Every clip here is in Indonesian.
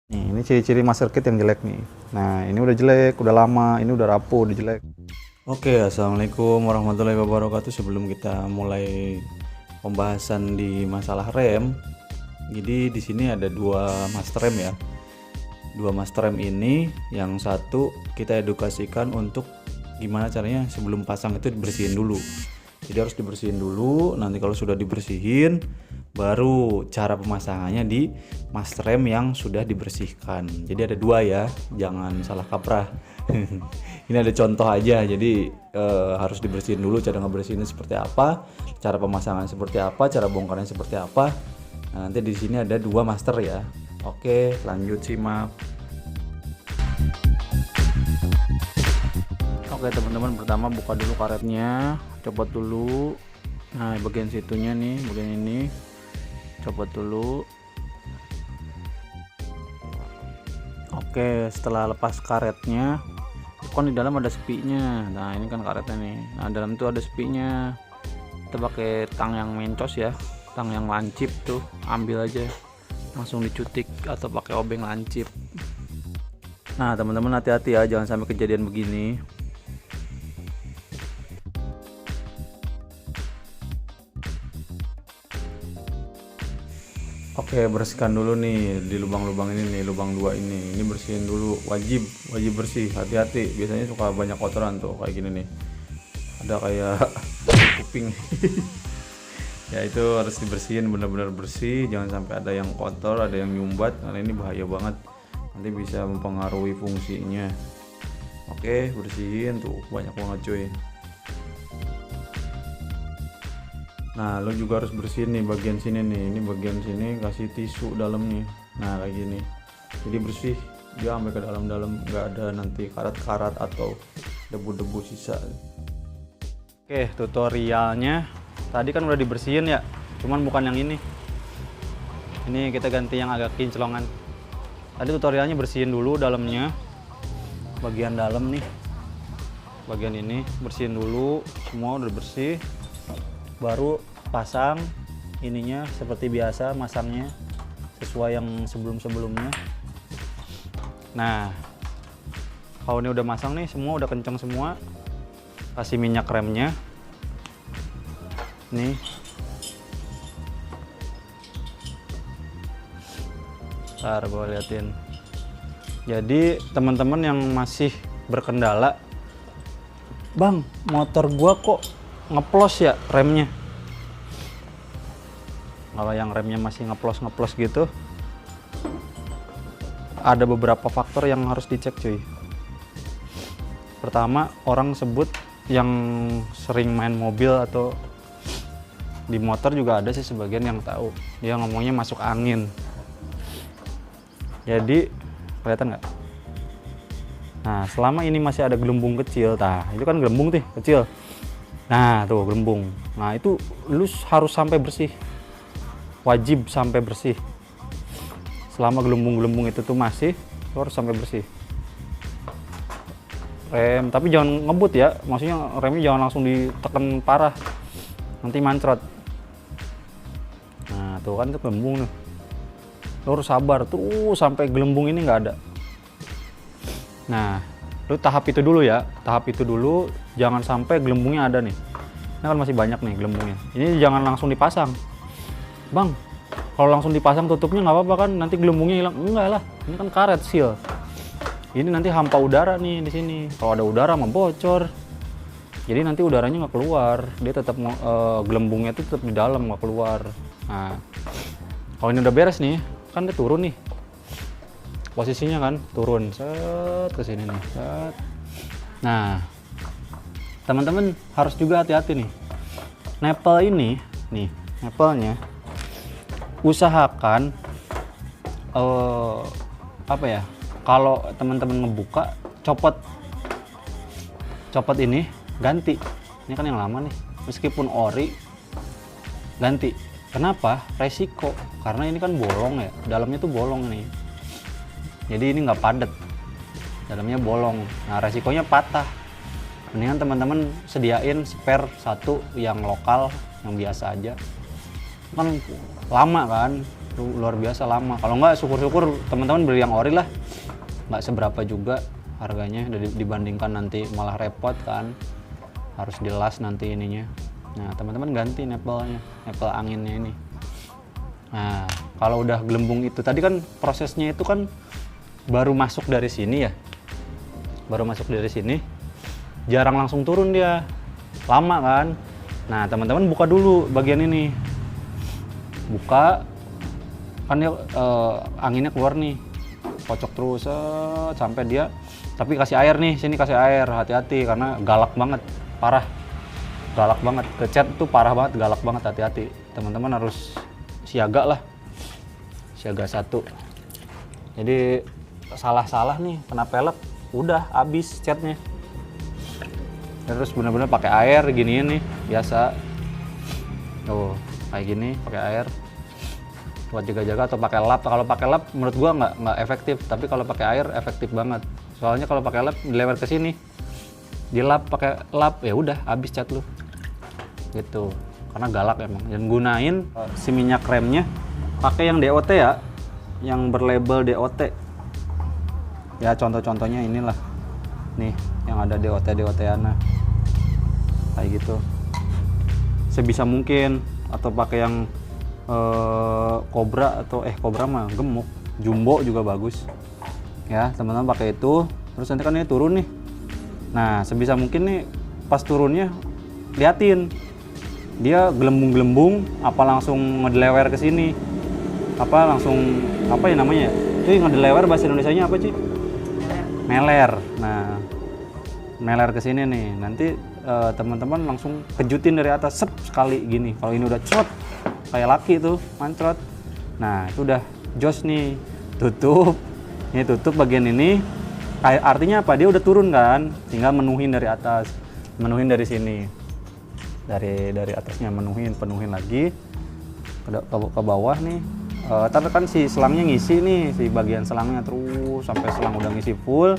Nih, ini ciri-ciri master kit yang jelek nih. Nah, ini udah jelek, udah lama, ini udah rapuh, udah jelek. Oke, assalamualaikum warahmatullahi wabarakatuh. Sebelum kita mulai pembahasan di masalah rem, jadi di sini ada dua master rem ya. Dua master rem ini, yang satu kita edukasikan untuk gimana caranya sebelum pasang itu dibersihin dulu. Jadi harus dibersihin dulu. Nanti kalau sudah dibersihin, baru cara pemasangannya di master rem yang sudah dibersihkan. Jadi ada dua ya, jangan salah kaprah. Ini ada contoh aja, jadi harus dibersihin dulu. Cara ngebersihinnya seperti apa, cara pemasangan seperti apa, cara bongkarnya seperti apa. Nah, nanti di sini ada dua master ya. Oke, lanjut simak. Oke teman-teman, pertama buka dulu karetnya, copot dulu. Nah, bagian situnya nih, bagian ini copot dulu. Oke, setelah lepas karetnya, kan di dalam ada sepinya. Nah, ini kan karetnya nih. Nah, dalam itu ada sepinya. Kita pakai tang yang mencos ya, tang yang lancip tuh, ambil aja, langsung dicutik atau pakai obeng lancip. Nah, teman-teman hati-hati ya, jangan sampai kejadian begini. Oke, bersihkan dulu nih di lubang-lubang ini nih, lubang dua ini bersihin dulu, wajib bersih. Hati-hati, biasanya suka banyak kotoran tuh kayak gini nih, ada kayak kuping. Ya itu harus dibersihin, benar-benar bersih, jangan sampai ada yang kotor, ada yang nyumbat, karena ini bahaya banget, nanti bisa mempengaruhi fungsinya. Oke, bersihin tuh, banyak banget cuy. Nah, lo juga harus bersihin nih bagian sini nih. Ini bagian sini kasih tisu dalam nih. Nah, kayak gini. Jadi bersih, dia sampai ke dalam-dalam, nggak ada nanti karat-karat atau debu-debu sisa. Oke, tutorialnya tadi kan udah dibersihin ya. Cuman bukan yang ini. Ini kita ganti yang agak kinclongan. Tadi tutorialnya bersihin dulu dalamnya. Bagian dalam nih. Bagian ini bersihin dulu, semua udah bersih. Baru pasang ininya seperti biasa, masangnya sesuai yang sebelum-sebelumnya. Nah, kalau ini udah masang nih, semua udah kenceng semua, kasih minyak remnya nih. Ntar gue liatin. Jadi teman-teman yang masih berkendala, bang, motor gua kok ngeplos ya remnya. Kalau yang remnya masih ngeplos gitu, ada beberapa faktor yang harus dicek cuy. Pertama, orang sebut yang sering main mobil atau di motor juga ada sih sebagian yang tahu, dia ngomongnya masuk angin. Jadi kelihatan nggak? Nah, selama ini masih ada gelembung kecil, itu kan gelembung tuh kecil. Nah, tuh gelembung. Nah, itu lu harus sampai bersih. Wajib sampai bersih. Selama gelembung-gelembung itu tuh masih, lu harus sampai bersih. Rem, tapi jangan ngebut ya. Maksudnya remnya jangan langsung ditekan parah. Nanti mancrot. Nah, tuh kan itu gelembung nih. Lu harus sabar tuh sampai gelembung ini nggak ada. Nah, lu tahap itu dulu ya, tahap itu dulu, jangan sampai gelembungnya ada nih. Ini kan masih banyak nih gelembungnya. Ini jangan langsung dipasang, bang. Kalau langsung dipasang tutupnya nggak apa-apa kan, nanti gelembungnya hilang. Enggak lah, ini kan karet seal. Ini nanti hampa udara nih di sini. Kalau ada udara mah bocor. Jadi nanti udaranya nggak keluar, dia tetap gelembungnya itu tetap di dalam, nggak keluar. Nah, kalau ini udah beres nih, kan dia turun nih. Posisinya kan turun set ke sini nih, set. Nah, teman-teman harus juga hati-hati nih. Nepel ini nih, nepelnya usahakan apa ya? Kalau teman-teman ngebuka, copot ini, ganti. Ini kan yang lama nih. Meskipun ori, ganti. Kenapa? Resiko. Karena ini kan bolong ya, dalamnya tuh bolong nih. Jadi ini nggak padat, dalamnya bolong. Nah, resikonya patah. Mendingan teman-teman sediain spare satu yang lokal, yang biasa aja. Kan lama kan, itu luar biasa lama. Kalau nggak syukur-syukur teman-teman beli yang ori lah, nggak seberapa juga harganya dibandingkan nanti malah repot kan, harus dilas nanti ininya. Nah teman-teman ganti nepelnya, nepel anginnya ini. Nah kalau udah gelembung itu tadi kan prosesnya itu kan baru masuk dari sini ya, baru masuk dari sini, jarang langsung turun dia, lama kan. Nah teman-teman buka dulu bagian ini, buka kan dia anginnya keluar nih, kocok terus sampai dia, tapi kasih air nih, sini kasih air, hati-hati karena galak banget, parah, galak banget, kecat tuh parah banget, galak banget, hati-hati teman-teman, harus siaga lah, siaga 1. Jadi salah-salah nih kena pelek udah habis catnya. Terus bener-bener pakai air giniin nih biasa, tuh kayak gini pakai air buat jaga-jaga, atau pakai lap. Kalau pakai lap menurut gua nggak efektif, tapi kalau pakai air efektif banget. Soalnya kalau pakai lap dilewer ke sini, dilap pakai lap ya udah habis cat lu gitu, karena galak emang. Dan gunain si minyak remnya pakai yang DOT ya, yang berlabel DOT ya. Contoh-contohnya inilah nih yang ada DOT-ana kayak gitu sebisa mungkin, atau pakai yang Cobra atau Cobra mah gemuk, Jumbo juga bagus ya teman-teman, pakai itu. Terus nanti kan ini turun nih, nah sebisa mungkin nih pas turunnya liatin dia gelembung-gelembung apa langsung ngedelewer ke sini, apa langsung apa ya namanya itu, ngedelewer bahasa Indonesianya apa sih? Meler. Nah meler ke sini nih, nanti teman-teman langsung kejutin dari atas sep sekali gini. Kalau ini udah crot kayak laki tuh mancrot, nah itu udah jos nih. Tutup, ini tutup bagian ini, kayak artinya apa, dia udah turun kan, tinggal menuhin dari atas, menuhin dari sini, dari atasnya penuhin lagi ke bawah nih. Tapi kan si selangnya ngisi nih, si bagian selangnya terus sampai selang udah ngisi full,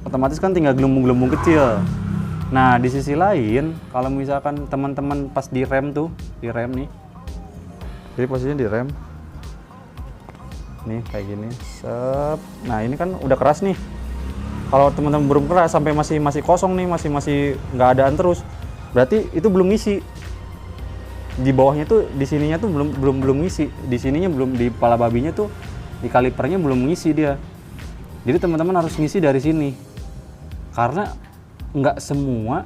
otomatis kan tinggal gelembung-gelembung kecil. Nah di sisi lain, kalau misalkan teman-teman pas di rem tuh, di rem nih, jadi posisinya di rem nih kayak gini, sep. Nah ini kan udah keras nih. Kalau teman-teman belum keras, sampai masih kosong nih, masih nggak adaan terus, berarti itu belum ngisi. Di bawahnya tuh, di sininya tuh belum ngisi, di sininya belum, di kepala babinya tuh, di kalipernya belum ngisi dia. Jadi teman-teman harus ngisi dari sini, karena nggak semua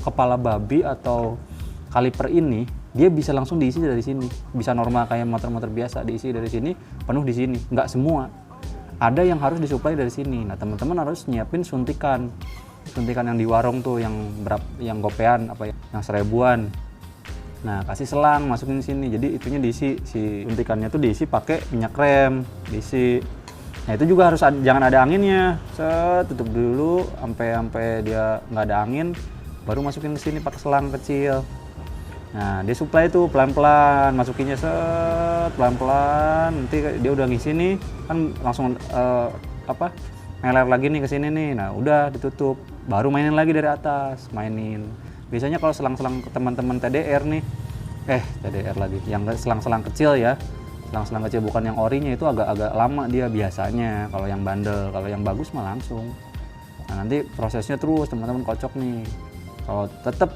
kepala babi atau kaliper ini dia bisa langsung diisi dari sini, bisa normal kayak motor-motor biasa diisi dari sini, penuh di sini. Nggak semua, ada yang harus disuplai dari sini. Nah teman-teman harus nyiapin suntikan yang di warung tuh, yang gopean apa ya, yang 1000-an. Nah kasih selang masukin sini, jadi itunya diisi, si suntikannya tuh diisi pakai minyak rem, diisi. Nah itu juga harus jangan ada anginnya, tutup dulu sampai dia nggak ada angin, baru masukin ke sini pakai selang kecil. Nah dia supply tuh pelan-pelan, masukinnya pelan-pelan, nanti dia udah ngisi nih kan langsung meler lagi nih ke sini nih. Nah udah ditutup, baru mainin lagi dari atas, mainin. Biasanya kalau selang-selang teman-teman TDR nih, TDR lagi, yang selang-selang kecil ya, selang-selang kecil bukan yang orinya, itu agak lama dia biasanya. Kalau yang bandel, kalau yang bagus mah langsung. Nah nanti prosesnya terus teman-teman kocok nih. Kalau tetap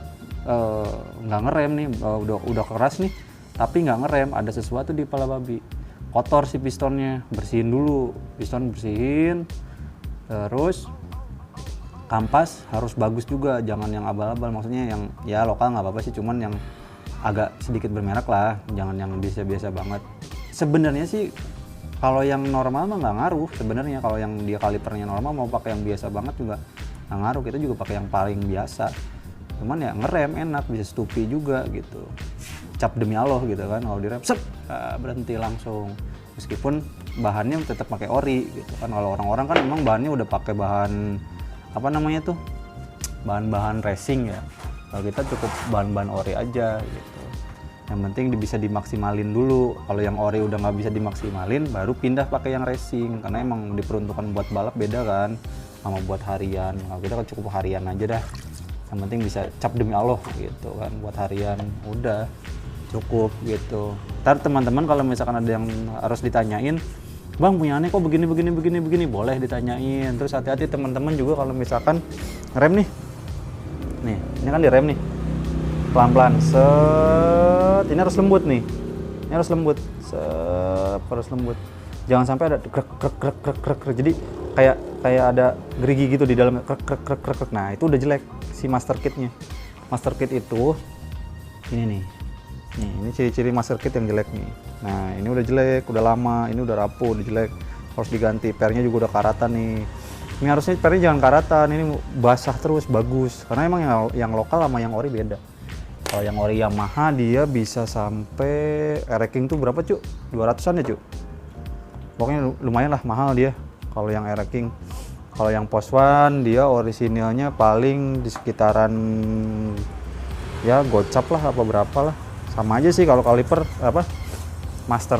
nggak ngerem nih, udah keras nih, tapi nggak ngerem, ada sesuatu di kepala babi, kotor si pistonnya, bersihin dulu, piston bersihin, terus kampas harus bagus juga, jangan yang abal-abal, maksudnya yang ya lokal nggak apa-apa sih, cuman yang agak sedikit bermerek lah, jangan yang biasa-biasa banget. Sebenarnya sih kalau yang normal mah nggak ngaruh sebenarnya, kalau yang dia kalipernya normal mau pakai yang biasa banget juga nggak ngaruh, kita juga pakai yang paling biasa. Cuman ya ngerem enak, bisa stupi juga gitu, cap demi Allah gitu kan, kalau direm berhenti langsung, meskipun bahannya tetap pakai ori gitu kan. Kalau orang-orang kan emang bahannya udah pakai bahan apa namanya tuh, bahan-bahan racing ya, kalau kita cukup bahan-bahan ori aja gitu. Yang penting bisa dimaksimalin dulu. Kalau yang ori udah nggak bisa dimaksimalin, baru pindah pakai yang racing, karena emang diperuntukkan buat balap beda kan sama buat harian. Kalau kita kan cukup harian aja dah, yang penting bisa cap demi Allah gitu kan, buat harian udah cukup gitu. Ntar teman-teman kalau misalkan ada yang harus ditanyain, bang punya aneh kok begini, boleh ditanyain. Terus hati-hati teman-teman juga kalau misalkan rem nih, ini kan direm nih, pelan-pelan, set, ini harus lembut nih, ini harus lembut, set, harus lembut. Jangan sampai ada krek, jadi kayak ada gerigi gitu di dalam, krek. Nah itu udah jelek si master kitnya. Master kit itu ini nih, ini ciri-ciri master kit yang jelek nih. Nah ini udah jelek, udah lama, ini udah rapuh, udah jelek, harus diganti. Pernya juga udah karatan nih. Ini harusnya pernya jangan karatan, ini basah terus, bagus. Karena emang yang lokal sama yang ori beda. Kalau yang ori Yamaha dia bisa sampai Ereking tuh berapa cu? 200-an ya cu? Pokoknya lumayan lah mahal dia kalau yang Ereking. Kalau yang Post One dia orisinilnya paling di sekitaran ya gocap lah apa berapa lah. Sama aja sih kalau kaliper apa master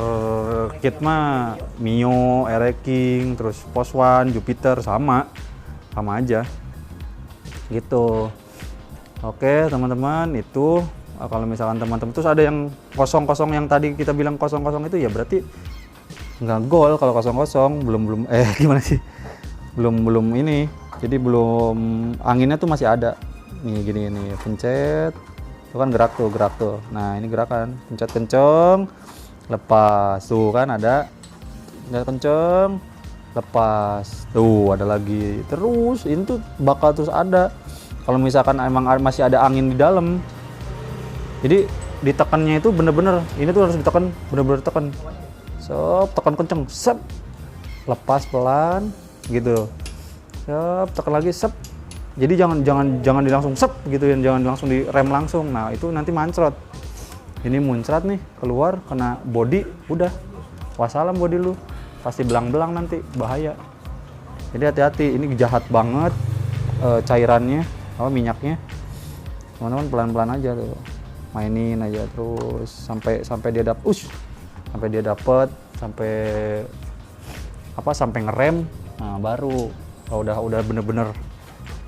kit mah Mio, Ereking, terus Post One, Jupiter sama aja gitu. Oke teman-teman, itu kalau misalkan teman-teman terus ada yang kosong-kosong yang tadi kita bilang kosong-kosong itu ya berarti nggak gol. Kalau kosong-kosong belum gimana sih, belum ini, jadi belum anginnya tuh masih ada nih, gini pencet itu kan gerak tuh. Nah ini gerakan pencet kenceng lepas tuh kan ada, pencet kenceng lepas tuh ada lagi, terus ini tuh bakal terus ada kalau misalkan emang masih ada angin di dalam. Jadi ditekannya itu bener-bener, ini tuh harus ditekan, bener-bener tekan, tekan kenceng, sep, lepas pelan gitu, sep, tekan lagi, sep. Jadi jangan langsung sep gitu ya, jangan langsung direm langsung. Nah itu nanti mancrot. Ini muncrat nih, keluar kena body, udah wassalam body lu, pasti belang-belang nanti, bahaya. Jadi hati-hati, ini jahat banget cairannya, minyaknya. Teman-teman pelan-pelan aja tuh, mainin aja terus sampai dia dapet, sampai ngerem. Nah baru kalau udah bener-bener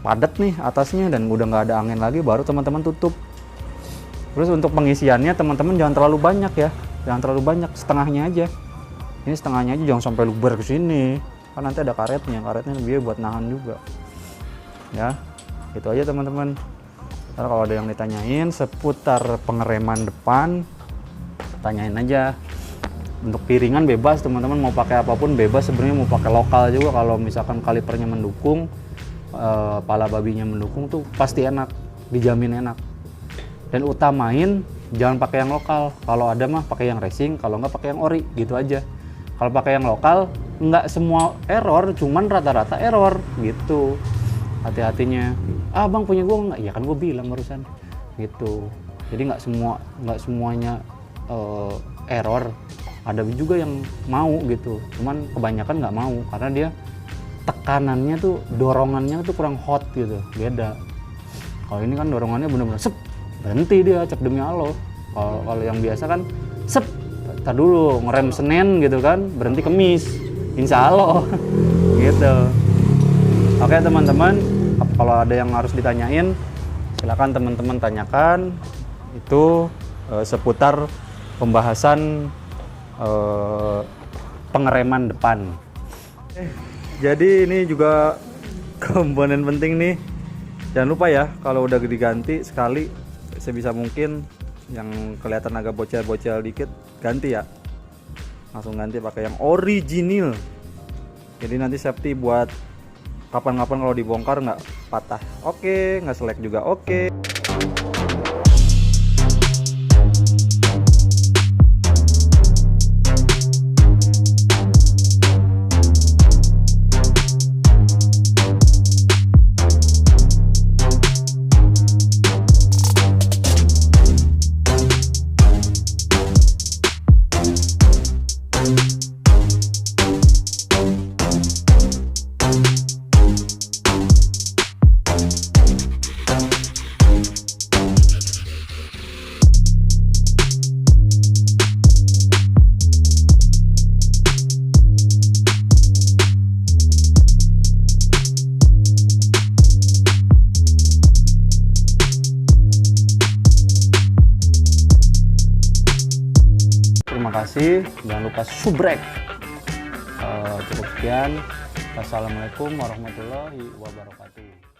padat nih atasnya dan udah nggak ada angin lagi, baru teman-teman tutup. Terus untuk pengisiannya teman-teman jangan terlalu banyak ya, setengahnya aja. Ini setengahnya aja, jangan sampai luber ke sini, kan nanti ada karetnya dia buat nahan juga ya. Itu aja teman-teman. Ntar kalau ada yang ditanyain seputar pengereman depan, tanyain aja. Untuk piringan bebas teman-teman, mau pakai apapun bebas sebenarnya, mau pakai lokal juga. Kalau misalkan kalipernya mendukung, pala babinya mendukung tuh pasti enak, dijamin enak. Dan utamain jangan pakai yang lokal, kalau ada mah pakai yang racing, kalau nggak pakai yang ori, gitu aja. Kalau pakai yang lokal nggak semua error, cuman rata-rata error gitu. Hati-hatinya, bang punya gua nggak, ya kan gua bilang barusan gitu. Jadi nggak semuanya error, ada juga yang mau gitu, cuman kebanyakan nggak mau karena dia tekanannya tuh, dorongannya tuh kurang hot gitu, beda. Kalau ini kan dorongannya bener-bener sep, berhenti dia, cek demi Allah. Kalau yang biasa kan sep, tar dulu ngerem Senin gitu kan, berhenti Kemis, insya Allah gitu. Oke teman-teman, kalau ada yang harus ditanyain silakan teman-teman tanyakan. Itu seputar pembahasan pengereman depan. Jadi ini juga komponen penting nih, jangan lupa ya kalau udah diganti sekali sebisa mungkin yang kelihatan agak bocel-bocel dikit ganti ya, langsung ganti pakai yang original. Jadi nanti safety buat kapan-kapan kalau dibongkar nggak patah, oke, nggak selek juga, oke. kasih, jangan lupa subrek. Cukup sekian. Wassalamualaikum warahmatullahi wabarakatuh.